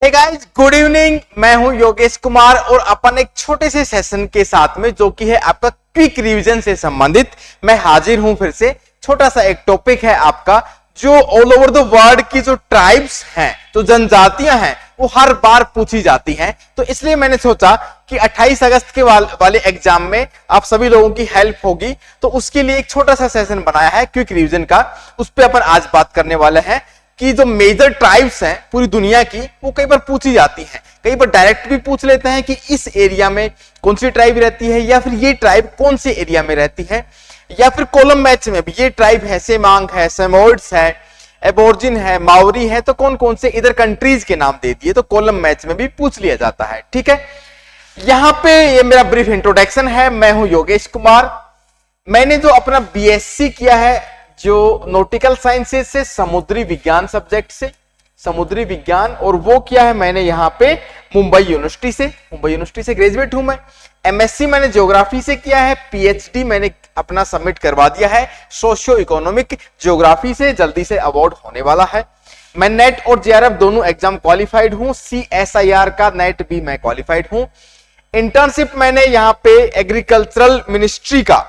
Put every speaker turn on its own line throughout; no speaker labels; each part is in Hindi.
Hey guys, good evening. मैं हूं योगेश कुमार और अपन एक छोटे से सेशन के साथ में जो कि है आपका क्विक रिवीजन से संबंधित मैं हाजिर हूं फिर से। छोटा सा एक टॉपिक है आपका जो ऑल ओवर द वर्ल्ड की जो ट्राइब्स हैं, जो जनजातियां हैं, वो हर बार पूछी जाती हैं। तो इसलिए मैंने सोचा कि 28 अगस्त के वाले एग्जाम में आप सभी लोगों की हेल्प होगी, तो उसके लिए एक छोटा सा सेशन बनाया है क्विक रिवीजन का। उस पर अपन आज बात करने वाले हैं कि जो मेजर ट्राइब्स हैं पूरी दुनिया की, वो कई बार पूछी जाती हैं। कई बार डायरेक्ट भी पूछ लेते हैं कि इस एरिया में कौन सी ट्राइब रहती है, या फिर ये ट्राइब कौन से एरिया में रहती है, या फिर कॉलम मैच में भी ये ट्राइब है, सेमांग है, सेमोइड्स है, एबोर्जिन है, माओरी है, तो कौन कौन से इधर कंट्रीज के नाम दे दिए, तो कॉलम मैच में भी पूछ लिया जाता है। ठीक है, यहां पे ये मेरा ब्रीफ इंट्रोडक्शन है। मैं हूं योगेश कुमार। मैंने जो अपना बीएससी किया है जो नॉटिकल साइंसेस से, समुद्री विज्ञान सब्जेक्ट से, समुद्री विज्ञान, और वो किया है मैंने यहाँ पे मुंबई यूनिवर्सिटी से ग्रेजुएट हूं मैं। एमएससी मैंने ज्योग्राफी से किया है। पीएचडी मैंने अपना सबमिट करवा दिया है सोशियो इकोनॉमिक ज्योग्राफी से, जल्दी से अवार्ड होने वाला है। मैं नेट और जेआरएफ दोनों एग्जाम क्वालिफाइड हूं। सीएसआईआर का नेट भी मैं क्वालिफाइड हूं। इंटर्नशिप मैंने यहाँ पे एग्रीकल्चरल मिनिस्ट्री का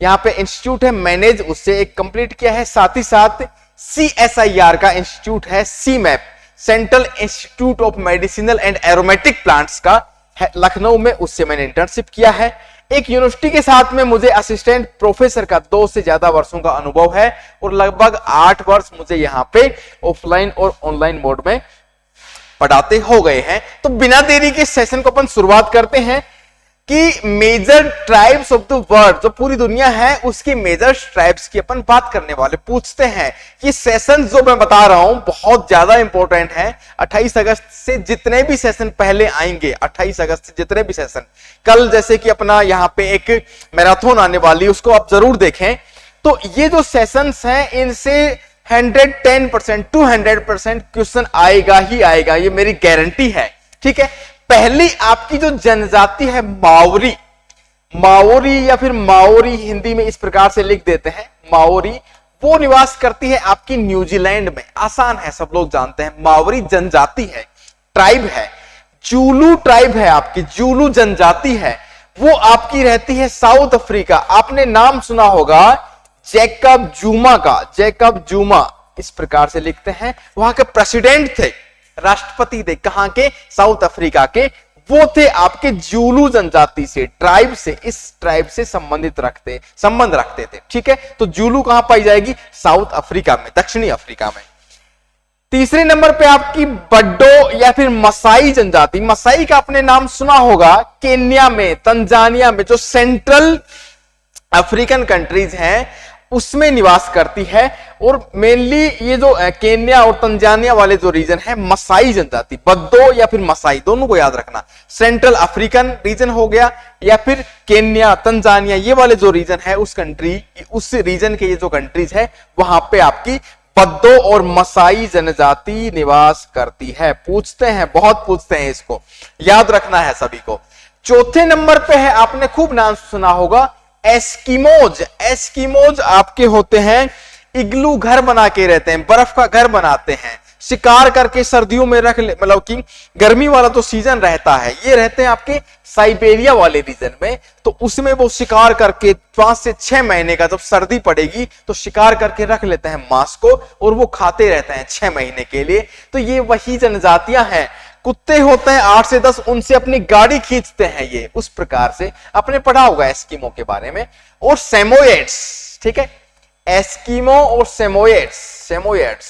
यहाँ पे इंस्टीट्यूट है मैनेज, उससे एक कंप्लीट किया है। साथ ही साथ सीएसआईआर का इंस्टीट्यूट है CIMAP, central institute of medicinal and aromatic plants का है लखनऊ में, उससे मैंने इंटर्नशिप किया है। एक यूनिवर्सिटी के साथ में मुझे असिस्टेंट प्रोफेसर का 2 से ज्यादा वर्षों का अनुभव है और लगभग 8 वर्ष मुझे यहाँ पे ऑफलाइन और ऑनलाइन मोड में पढ़ाते हो गए हैं। तो बिना देरी के सेशन को अपन शुरुआत करते हैं कि major tribes of the world, जो पूरी दुनिया है उसकी मेजर ट्राइब्स की अपन बात करने वाले। पूछते हैं कि सेशन जो मैं बता रहा हूं बहुत ज्यादा इंपॉर्टेंट है। 28 अगस्त से जितने भी सेशन पहले आएंगे, 28 अगस्त से जितने भी सेशन, कल जैसे कि अपना यहाँ पे एक मैराथन आने वाली, उसको आप जरूर देखें। तो ये जो सेशंस हैं इनसे 110% 200% क्वेश्चन आएगा ही आएगा, ये मेरी गारंटी है। ठीक है, पहली आपकी जो जनजाति है माओरी, माओरी या फिर माओरी हिंदी में इस प्रकार से लिख देते हैं माओरी, वो निवास करती है आपकी न्यूजीलैंड में। आसान है, सब लोग जानते हैं। माओरी जनजाति है, ट्राइब है। जूलू ट्राइब है आपकी, जूलू जनजाति है, वो आपकी रहती है साउथ अफ्रीका। आपने नाम सुना होगा जैकब जूमा का, जैकब जूमा इस प्रकार से लिखते हैं। वहां के प्रेसिडेंट थे, राष्ट्रपति थे, कहां के, साउथ अफ्रीका के। वो थे आपके जूलू जनजाति से, ट्राइब से, इस ट्राइब से संबंध रखते थे। ठीक है, तो जूलू कहां पाई जाएगी, साउथ अफ्रीका में, दक्षिणी अफ्रीका में। तीसरे नंबर पे आपकी बड्डो या फिर मसाई जनजाति। मसाई का आपने नाम सुना होगा, केन्या में, तंजानिया में, जो सेंट्रल अफ्रीकन कंट्रीज हैं उसमें निवास करती है। और मेनली ये जो केन्या और तंजानिया वाले जो रीजन है, मसाई जनजाति, बद्दो या फिर मसाई, दोनों को याद रखना। सेंट्रल अफ्रीकन रीजन हो गया या फिर केन्या, तंजानिया, ये वाले जो रीजन है उस कंट्री, उस रीजन के ये जो कंट्रीज है वहां पे आपकी बद्दो और मसाई जनजाति निवास करती है। पूछते हैं, बहुत पूछते हैं, इसको याद रखना है सभी को। चौथे नंबर पे है, आपने खूब नाम सुना होगा, एस्किमोज। एस्किमोज आपके होते हैं इग्लू घर बना के रहते हैं, बर्फ का घर बनाते हैं, शिकार करके सर्दियों में रख ले, मतलब कि गर्मी वाला तो सीजन रहता है, ये रहते हैं आपके साइबेरिया वाले रीजन में। तो उसमें वो शिकार करके 5 से 6 महीने का, जब सर्दी पड़ेगी तो शिकार करके रख लेते हैं मांस को, और वो खाते रहते हैं 6 महीने के लिए। तो ये वही जनजातियां हैं। कुत्ते होते हैं 8 से 10, उनसे अपनी गाड़ी खींचते हैं ये, उस प्रकार से आपने पढ़ा होगा एस्किमो के बारे में। और सेमोयेड्स, ठीक है, एस्किमो और सेमोयेड्स,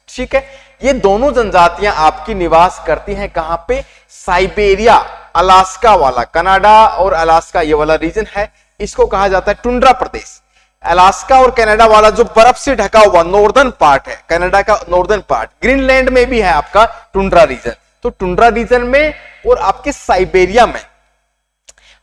ठीक है, ये दोनों जनजातियां आपकी निवास करती हैं कहां पे, साइबेरिया, अलास्का वाला, कनाडा और अलास्का ये वाला रीजन है, इसको कहा जाता है टुंड्रा प्रदेश। अलास्का और कनाडा वाला जो बर्फ से ढका हुआ नॉर्दर्न पार्ट है, कनाडा का नॉर्दर्न पार्ट, ग्रीनलैंड में भी है आपका टुंड्रा रीजन। तो टुंड्रा रीजन में और आपके साइबेरिया में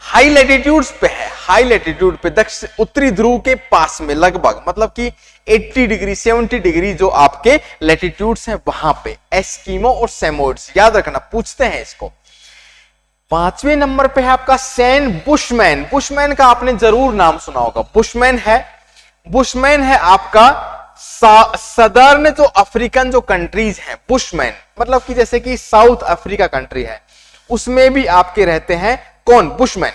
हाई लैटिट्यूड्स पे है, हाई लैटिट्यूड पे, दक्षिण उत्तरी ध्रुव के पास में लगभग, मतलब कि 80 डिग्री 70 डिग्री जो आपके लैटिट्यूड्स हैं वहां पे एस्किमो और सेमोइड्स, याद रखना, पूछते हैं इसको। 5वें नंबर पे है आपका सैन बुशमैन। बुशमैन का आपने जरूर नाम सुना होगा, बुशमैन है आपका सदर्न जो अफ्रीकन जो कंट्रीज हैं, बुशमैन, मतलब कि जैसे कि साउथ अफ्रीका कंट्री है, उसमें भी आपके रहते हैं कौन? बुशमैन।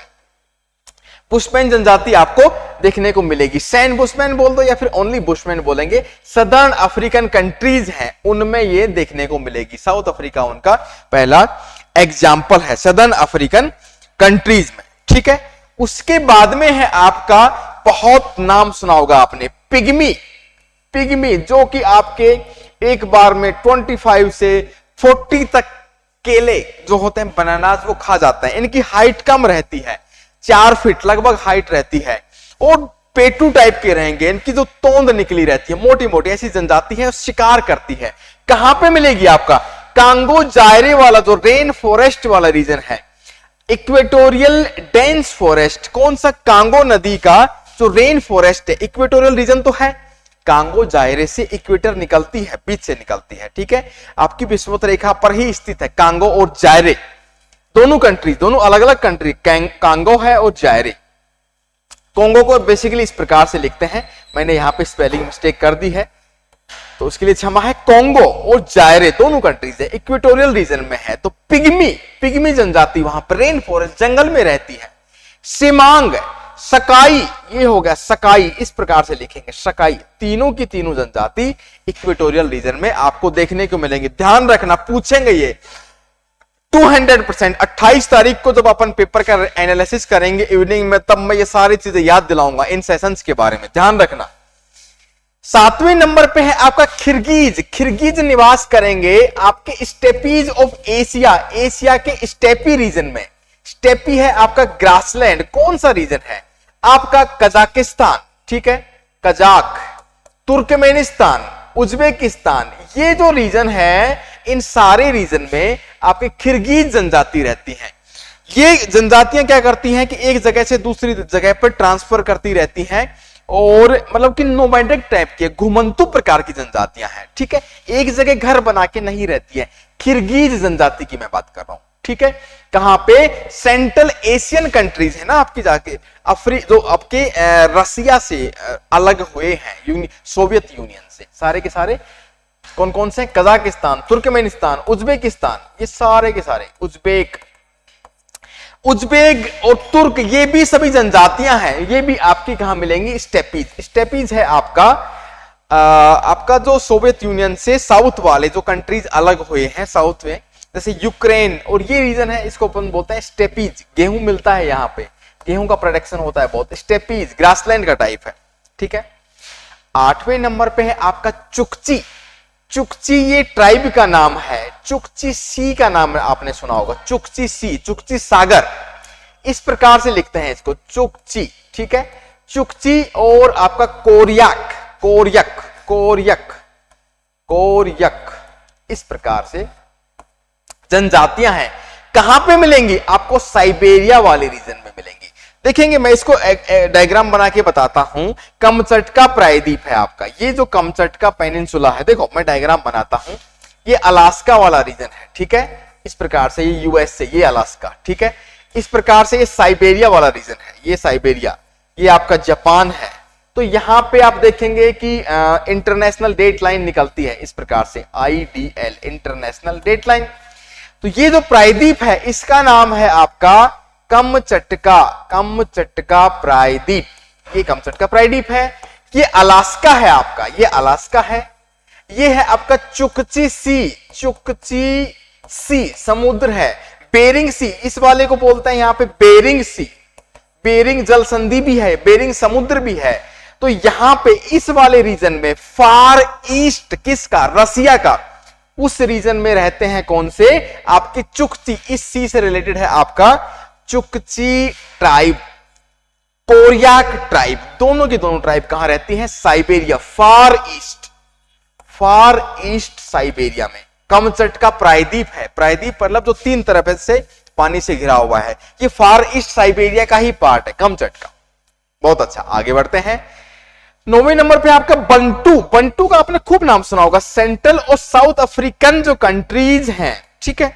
बुशमैन जनजाति आपको देखने को मिलेगी। सैंड बुशमैन बोल दो या फिर ओनली बुशमैन बोलेंगे। सदर्न अफ्रीकन कंट्रीज हैं उनमें ये देखने को मिलेगी। साउथ अफ्रीका उनका पहला एग्जाम्पल है सदर्न अफ्रीकन कंट्रीज में, ठीक है। उसके बाद में है आपका, बहुत नाम सुना होगा आपने, पिग्मी। पिग्मी जो कि आपके एक बार में 25 से 40 तक केले जो होते हैं, बनानास, वो खा जाते हैं। इनकी हाइट कम रहती है, 4 फीट लगभग हाइट रहती है, और पेटू टाइप के रहेंगे। इनकी जो तोंद निकली रहती है, मोटी मोटी ऐसी जनजाति है, शिकार करती है। कहां पे मिलेगी आपका? कांगो जायरे वाला जो रेन फॉरेस्ट वाला रीजन है, इक्वेटोरियल डेंस फॉरेस्ट। कौन सा? कांगो नदी का जो रेन फॉरेस्ट है, इक्वेटोरियल रीजन तो है, कांगो जायरे से इक्वेटर निकलती है, बीच से निकलती है, ठीक है। आपकी विषुवत रेखा पर ही स्थित है कांगो और जायरे, दोनों कंट्री, दोनों अलग अलग कंट्री, कांगो है और जायरे। कोंगो को बेसिकली इस प्रकार से लिखते हैं, मैंने यहां पे स्पेलिंग मिस्टेक कर दी है तो उसके लिए क्षमा है। कोंगो और जायरे दोनों कंट्रीज है, इक्वेटोरियल रीजन में है। तो पिग्मी, पिग्मी जनजाति वहां पर रेन फॉरेस्ट जंगल में रहती है। सिमांग, सकाई, ये हो गया सकाई, इस प्रकार से लिखेंगे सकाई। तीनों की तीनों जनजाति इक्वेटोरियल रीजन में आपको देखने को मिलेंगे। ध्यान रखना, पूछेंगे ये 200%। 28 तारीख को जब अपन पेपर का एनालिसिस करेंगे इवनिंग में, तब मैं ये सारी चीजें याद दिलाऊंगा इन सेशंस के बारे में, ध्यान रखना। 7वें नंबर पे है आपका खिरगीज। खिरगीज निवास करेंगे आपके स्टेपीज ऑफ एशिया, एशिया के स्टेपी रीजन में। स्टेपी है आपका ग्रासलैंड। कौन सा रीजन है आपका? कजाकिस्तान, ठीक है, कजाक, तुर्कमेनिस्तान, उज्बेकिस्तान, ये जो रीजन है, इन सारे रीजन में आपके खिरगीज जनजाति रहती हैं। ये जनजातियां क्या करती हैं कि एक जगह से दूसरी जगह पर ट्रांसफर करती रहती हैं, और मतलब कि नोमैडिक टाइप के, घुमंतु प्रकार की जनजातियां हैं, ठीक है। एक जगह घर बना के नहीं रहती है। खिरगीज जनजाति की मैं बात कर रहा हूं, ठीक है। कहां पे? सेंट्रल एशियन कंट्रीज है ना आपकी, जाके जो आपके रसिया से अलग हुए हैं, सोवियत यूनियन से, सारे के सारे कौन कौन से? कजाकिस्तान, तुर्कमेनिस्तान, उज्बेकिस्तान, ये सारे के सारे, उज्बेक और तुर्क, ये भी सभी जनजातियां हैं। ये भी आपकी कहां मिलेंगी? स्टेपीज। स्टेपीज है आपका आपका जो सोवियत यूनियन से साउथ वाले जो कंट्रीज अलग हुए हैं साउथ में, जैसे यूक्रेन, और ये रीजन है, इसको अपन बोलते हैं स्टेपीज। गेहूं मिलता है यहाँ पे, गेहूं का प्रोडक्शन होता है बहुत। स्टेपीज ग्रासलैंड का टाइप है, ठीक है। 8वें नंबर पे है आपका चुकची। चुकची ये ट्राइब का नाम है। चुकची सी का नाम आपने सुना होगा, चुकची सी, चुकची सागर, इस प्रकार से लिखते हैं इसको, चुकची, ठीक है। चुकची और आपका कोरियक, कोरियक, कोरियक, कोरियक, इस प्रकार से जनजातियां हैं। कहां पे मिलेंगी आपको? साइबेरिया वाले रीजन में मिलेंगी। देखेंगे, मैं इसको डायग्राम बना के बताता हूं। कमचटका प्रायद्वीप है आपका, ये जो कमचटका पेनिनसुला है, देखो मैं डायग्राम बनाता हूं। ये अलास्का वाला रीजन है, ठीक है, इस प्रकार से। ये यूएस से, ये अलास्का, ठीक है, इस प्रकार से। ये साइबेरिया वाला रीजन है, ये साइबेरिया, ये आपका जापान है। तो यहां पे आप देखेंगे कि इंटरनेशनल डेट लाइन निकलती है इस प्रकार से, IDL, इंटरनेशनल डेट लाइन। तो ये जो प्रायद्वीप है, इसका नाम है आपका कमचटका, कमचटका प्रायद्वीप। ये कमचटका प्रायद्वीप है। ये अलास्का है आपका, ये अलास्का है। ये है आपका चुकची सी, चुकची सी समुद्र है। बेरिंग सी, इस वाले को बोलते हैं यहां पे बेरिंग सी। बेरिंग जल संधि भी है, बेरिंग समुद्र भी है। तो यहां पे इस वाले रीजन में फार ईस्ट, किसका? रसिया का, उस रीजन में रहते हैं कौन से? आपके चुकची। इस सी से रिलेटेड है आपका चुकची ट्राइब, कोरियाक ट्राइब। दोनों की दोनों ट्राइब कहां रहती हैं? साइबेरिया, फार ईस्ट, फार ईस्ट साइबेरिया में। कमचटका प्रायद्वीप है। प्रायद्वीप मतलब जो 3 तरफ से पानी से घिरा हुआ है, ये फार ईस्ट साइबेरिया का ही पार्ट है कमचटका। बहुत अच्छा, आगे बढ़ते हैं। 9वें नंबर पे आपका बंटू। बंटू का आपने खूब नाम सुना होगा। सेंट्रल और साउथ अफ्रीकन जो कंट्रीज हैं, ठीक है,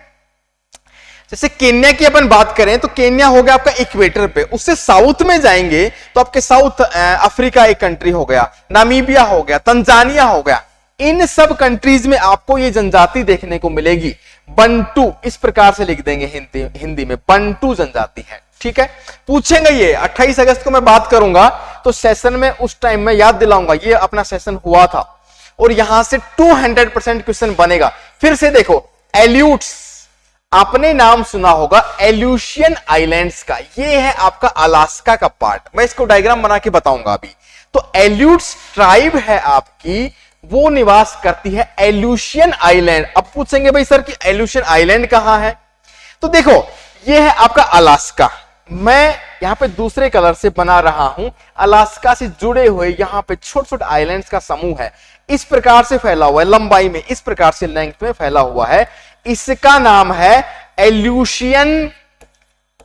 जैसे केन्या की अपन बात करें तो केन्या हो गया आपका इक्वेटर पे, उससे साउथ में जाएंगे तो आपके साउथ अफ्रीका एक कंट्री हो गया, नामीबिया हो गया, तंजानिया हो गया। इन सब कंट्रीज में आपको ये जनजाति देखने को मिलेगी। बंटू इस प्रकार से लिख देंगे हिंदी में, बंटू जनजाति है। ठीक है, पूछेंगे ये 28 अगस्त को मैं बात करूंगा तो सेशन में उस टाइम में याद दिलाऊंगा, ये अपना सेशन हुआ था और यहां से 200% क्वेश्चन बनेगा। फिर से देखो, एल्यूट्स आपने नाम सुना होगा एल्यूशियन आइलैंड्स का, ये है आपका अलास्का का पार्ट। मैं इसको डायग्राम बना के बताऊंगा अभी। तो एल्यूट्स ट्राइब है आपकी, वो निवास करती है एल्यूशियन आइलैंड। अब पूछेंगे भाई सर कि एल्यूशियन आइलैंड कहां है, तो देखो ये है आपका अलास्का। मैं यहां पे दूसरे कलर से बना रहा हूं, अलास्का से जुड़े हुए यहां पे छोटे छोटे आइलैंड्स का समूह है, इस प्रकार से फैला हुआ है, लंबाई में इस प्रकार से लेंथ में फैला हुआ है। इसका नाम है एल्यूशियन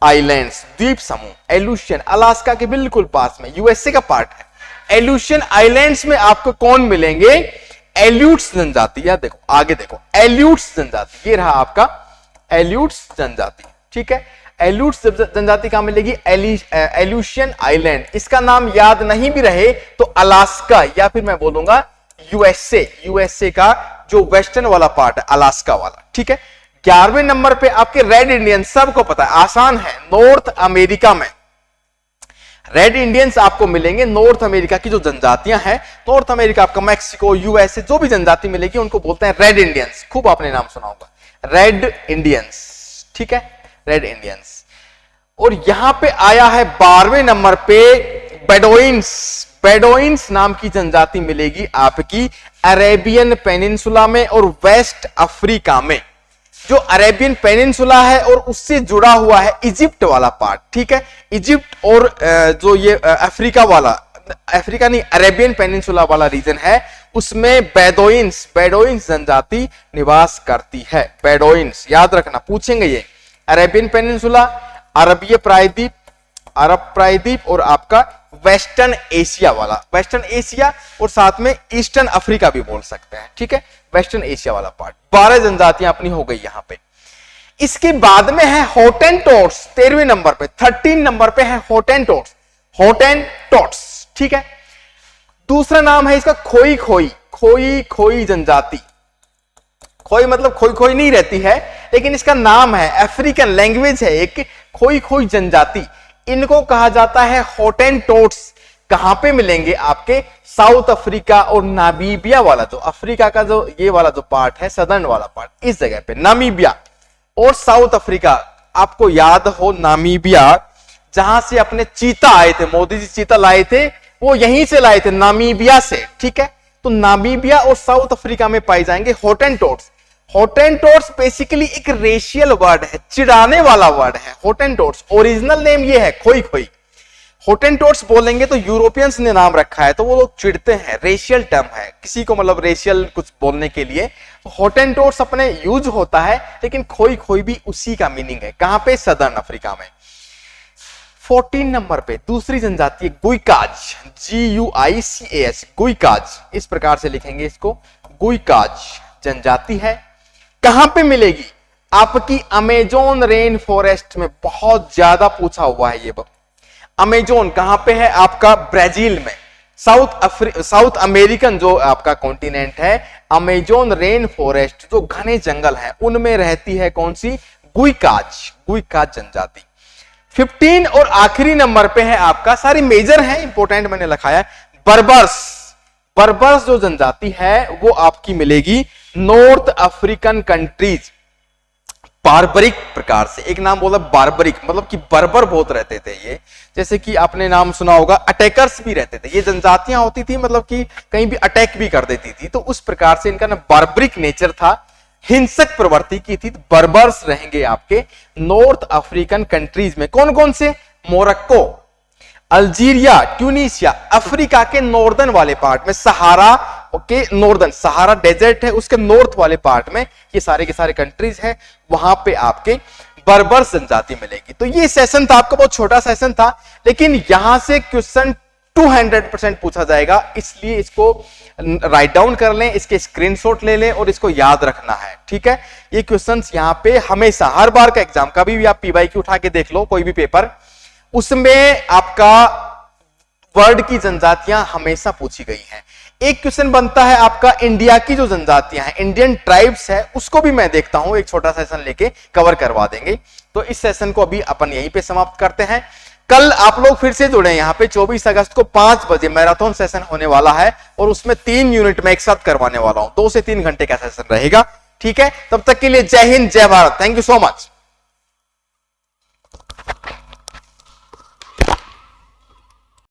आइलैंड्स, द्वीप समूह। एल्यूशियन अलास्का के बिल्कुल पास में, यूएसए का पार्ट है। एल्यूशियन आइलैंड्स में आपको कौन मिलेंगे, एल्यूट्स जनजाति। या देखो आगे देखो, एल्यूट्स जनजाति, ये रहा आपका एल्यूट्स जनजाति। ठीक है, एल्यूट्स जनजाति कहां मिलेगी, एल्यूशियन आइलैंड। इसका नाम याद नहीं भी रहे तो अलास्का, या फिर मैं बोलूंगा यूएसए का जो वेस्टर्न वाला पार्ट है, अलास्का वाला। ठीक है, 11वें नंबर पे आपके रेड इंडियन, सबको पता है, आसान है, नॉर्थ अमेरिका में रेड इंडियंस आपको मिलेंगे। नॉर्थ अमेरिका की जो जनजातियां हैं, नॉर्थ अमेरिका आपका मैक्सिको, यूएसए, जो भी जनजाति मिलेगी उनको बोलते हैं रेड इंडियंस। खूब आपने नाम सुना होगा, रेड इंडियंस। ठीक है, रेड इंडियंस। और यहां पे आया है 12वें नंबर पे बेडोइंस। बेडोइंस नाम की जनजाति मिलेगी आपकी अरेबियन पेनिनसुला में और वेस्ट अफ्रीका में। जो अरेबियन पेनिनसुला है और उससे जुड़ा हुआ है इजिप्ट वाला पार्ट। ठीक है, इजिप्ट और जो ये अफ्रीका वाला, अफ्रीका नहीं, अरेबियन पेनिनसुला वाला रीजन है, उसमें बेडोइंस जनजाति निवास करती है। बेडोइंस याद रखना, पूछेंगे ये। अरेबियन पेनिनसुला, अरबीय प्रायद्वीप, अरब प्रायद्वीप और आपका वेस्टर्न एशिया वाला, वेस्टर्न एशिया और साथ में ईस्टर्न अफ्रीका भी बोल सकते हैं। ठीक है, वेस्टर्न एशिया वाला पार्ट। 12 जनजातियां अपनी हो गई यहां पे। इसके बाद में है हॉटेनटोट्स, 13वें नंबर पे। 13 नंबर पे है हॉटेनटोट्स, हॉटेनटोट्स। ठीक है, दूसरा नाम है इसका खोई खोई, खोई खोई जनजाति। खोई मतलब खोई खोई नहीं रहती है, लेकिन इसका नाम है, अफ्रीकन लैंग्वेज है एक, खोई खोई जनजाति। इनको कहा जाता है हॉटेनटोट्स। कहां पे मिलेंगे, आपके साउथ अफ्रीका और नामीबिया वाला, जो अफ्रीका का जो ये वाला जो पार्ट है, सदर्न वाला पार्ट, इस जगह पे नामीबिया और साउथ अफ्रीका। आपको याद हो नामीबिया, जहां से अपने चीता आए थे, मोदी जी चीता लाए थे, वो यहीं से लाए थे, नामीबिया से। ठीक है, तो नामीबिया और साउथ अफ्रीका में पाए जाएंगे हॉटेनटोट्स। हॉटेनटोट्स बेसिकली एक रेशियल वर्ड है, चिढ़ाने वाला वर्ड है हॉटेनटोट्स। ओरिजिनल नेम ये है खोई खोई। हॉटेनटोट्स बोलेंगे तो यूरोपियंस ने नाम रखा है, तो वो लोग चिढ़ते हैं, रेशियल टर्म है किसी को, मतलब रेशियल कुछ बोलने के लिए। हॉटेनटोट्स अपने यूज होता है, लेकिन खोई खोई भी उसी का मीनिंग है। कहां पे, सदर्न अफ्रीका में। 14 नंबर पे दूसरी जनजाति गुइकाज, GUICAS, गुइकाज, इस प्रकार से लिखेंगे इसको, गुइकाज जनजाति है। कहां पे मिलेगी, आपकी अमेजोन रेन फॉरेस्ट में। बहुत ज्यादा पूछा हुआ है ये। अमेजोन कहां पे है, आपका ब्राजील में। साउथ अमेरिकन जो आपका कॉन्टिनेंट है, अमेजोन रेन फॉरेस्ट, जो घने जंगल है, उनमें रहती है कौन सी, गुइकाज जनजाति। 15 और आखिरी नंबर पे है आपका, सारी मेजर है, इंपोर्टेंट मैंने लिखा है, बर्बर्स। बर्बर्स जो जनजाति है वो आपकी मिलेगी नॉर्थ अफ्रीकन कंट्रीज, बारबरिक प्रकार से। एक नाम बोला बारबरिक, मतलब कि बर्बर बहुत रहते थे ये। जैसे कि आपने नाम सुना होगा अटैकर्स भी रहते थे, ये जनजातियां होती थी, मतलब कि कहीं भी अटैक भी कर देती थी, तो उस प्रकार से इनका ना बारबरिक नेचर था, हिंसक प्रवृत्ति की थी। बर्बर्स रहेंगे आपके नॉर्थ अफ्रीकन कंट्रीज में। कौन कौन से, मोरक्को, अल्जीरिया, ट्यूनीशिया, अफ्रीका के नॉर्दर्न वाले पार्ट में, सहारा के नॉर्दर्न, सहारा डेजर्ट है उसके नॉर्थ वाले पार्ट में, ये सारे के सारे कंट्रीज है, वहां पे आपके बर्बर जनजाति मिलेगी। तो ये सेशन था आपका, बहुत छोटा सेशन था, लेकिन यहां से क्वेश्चन 200% पूछा जाएगा, इसलिए इसको राइट डाउन कर लें, इसके स्क्रीनशॉट ले लें और इसको याद रखना है। ठीक है, ये क्वेश्चंस यहां पे हमेशा हर बार का एग्जाम का भी आप पीवाईक्यू उठा के देख लो, कोई भी पेपर, उसमें आपका वर्ड की जनजातियां हमेशा पूछी गई हैं। एक क्वेश्चन बनता है आपका इंडिया की जो जनजातियां हैं, इंडियन ट्राइब्स है, उसको भी मैं देखता हूं, एक छोटा सेशन लेके कवर करवा देंगे। तो इस सेशन को अभी अपन यहीं पे समाप्त करते हैं। कल आप लोग फिर से जुड़े, यहां पे 24 अगस्त को 5 बजे मैराथन सेशन होने वाला है और उसमें 3 यूनिट में एक साथ करवाने वाला हूं, 2 से 3 घंटे का सेशन रहेगा। ठीक है, तब तक के लिए जय हिंद, जय Bharat, thank you so much.